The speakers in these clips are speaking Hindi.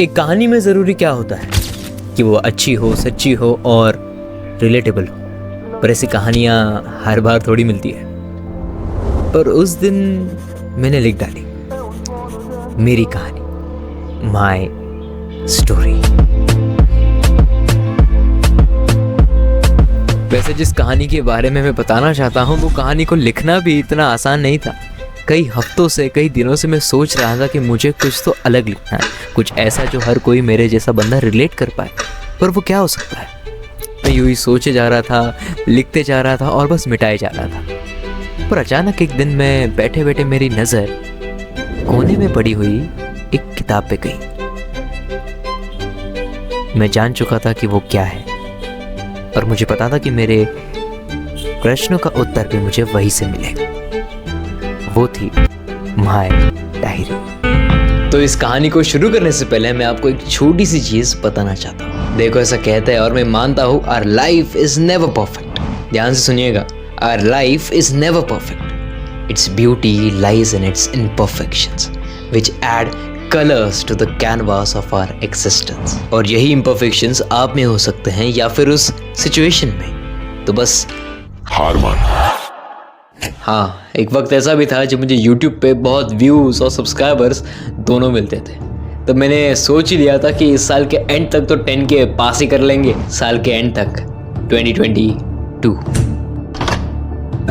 एक कहानी में ज़रूरी क्या होता है कि वो अच्छी हो, सच्ची हो और रिलेटेबल हो। पर ऐसी कहानियाँ हर बार थोड़ी मिलती है। पर उस दिन मैंने लिख डाली मेरी कहानी, माय स्टोरी। वैसे जिस कहानी के बारे में मैं बताना चाहता हूँ वो कहानी को लिखना भी इतना आसान नहीं था। कई हफ्तों से, कई दिनों से मैं सोच रहा था कि मुझे कुछ तो अलग लिखना है, कुछ ऐसा जो हर कोई मेरे जैसा बंदा रिलेट कर पाए। पर वो क्या हो सकता है? मैं यूं ही सोचे जा रहा था, लिखते जा रहा था और बस मिटाए जा रहा था। पर अचानक एक दिन मैं बैठे बैठे मेरी नज़र कोने में पड़ी हुई एक किताब पे गई। मैं जान चुका था कि वो क्या है और मुझे पता था कि मेरे प्रश्नों का उत्तर भी मुझे वहीं से मिलेगा। वो थी माय डायरी। तो इस कहानी को शुरू करने से पहले मैं आपको एक छोटी सी चीज बताना चाहता हूँ। देखो, ऐसा कहते हैं और मैं मानता हूँ, our life is never perfect. ध्यान से सुनिएगा, our life is never perfect. It's beauty lies in its imperfections which add colours to the canvas of our existence. और यही इम्परफेक्शंस आप में हो सकते हैं या फिर उस सिचुएशन में। तो बस हार मान। हाँ, एक वक्त ऐसा भी था जब मुझे YouTube पे बहुत व्यूज़ और सब्सक्राइबर्स दोनों मिलते थे। तब मैंने सोच ही लिया था कि इस साल के एंड तक तो 10 के पास ही कर लेंगे। साल के एंड तक 2022।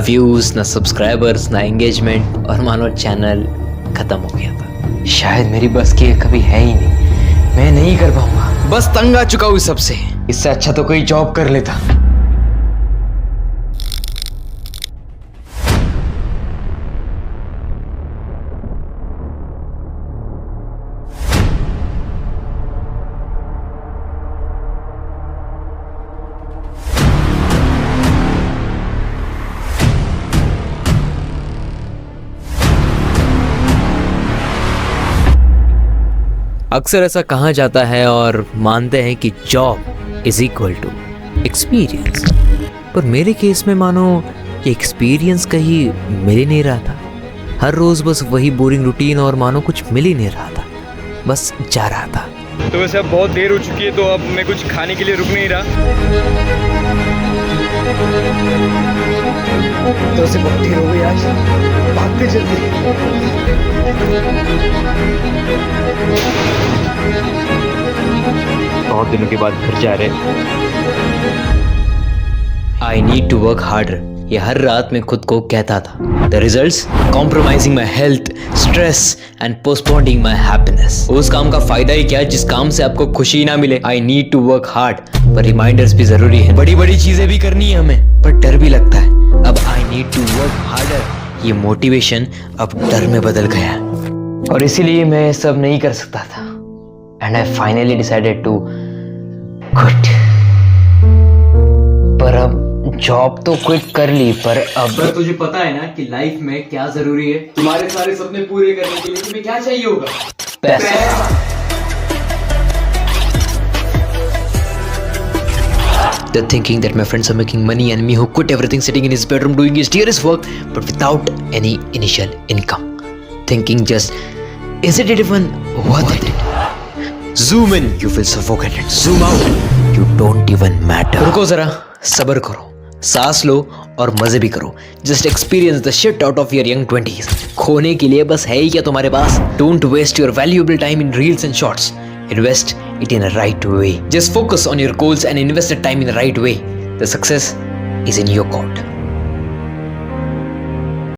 व्यूज़ ना सब्सक्राइबर्स ना एंगेजमेंट और मानो चैनल ख़त्म हो गया था। शायद मेरी बस की कभी है ही नहीं, मैं नहीं कर पाऊंगा। बस तंग आ चुका हूँ सबसे। इससे अच्छा तो कोई जॉब कर लेता। अक्सर ऐसा कहा जाता है और मानते हैं कि job is equal to experience. पर मेरे केस में मानो ये एक्सपीरियंस कहीं मिल ही नहीं रहा था। हर रोज़ बस वही बोरिंग रूटीन और मानो कुछ मिल ही नहीं रहा था, बस जा रहा था। तो वैसे अब बहुत देर हो चुकी है, तो अब मैं कुछ खाने के लिए रुक नहीं रहा। तो वैसे बहुत देर हो गई, आज भागते जल्दी। बहुत दिनों के बाद घर जा रहे। I need to work harder, ये हर रात में खुद को कहता था। The results compromising my health, stress and postponing my happiness. उस काम का फायदा ही क्या जिस काम से आपको खुशी ना मिले। I need to work hard, पर रिमाइंडर्स भी जरूरी है। बड़ी बड़ी चीजें भी करनी है हमें, पर डर भी लगता है। अब I need to work harder, ये मोटिवेशन अब डर में बदल गया और इसीलिए मैं सब नहीं कर सकता था। And I finally decided to quit. पर अब जॉब तो क्विट कर ली, पर अब तुझे पता है ना कि लाइफ में क्या जरूरी है? तुम्हारे सारे सपने पूरे करने के लिए तुम्हें क्या चाहिए होगा? पैसा। The thinking that my friends are making money and me who quit everything sitting in his bedroom doing his dearest work but without any initial income. Thinking just, is it even worth it? Zoom in, you feel suffocated. Zoom out, you don't even matter. रुको जरा, सब्र करो, सांस लो और मजे भी करो। Just experience the shit out of your young 20s. खोने के लिए बस है ही क्या तुम्हारे पास? Don't waste your valuable time in reels and shorts. Invest it in a right way. Just focus on your goals and invest the time in the right way. The success is in your court.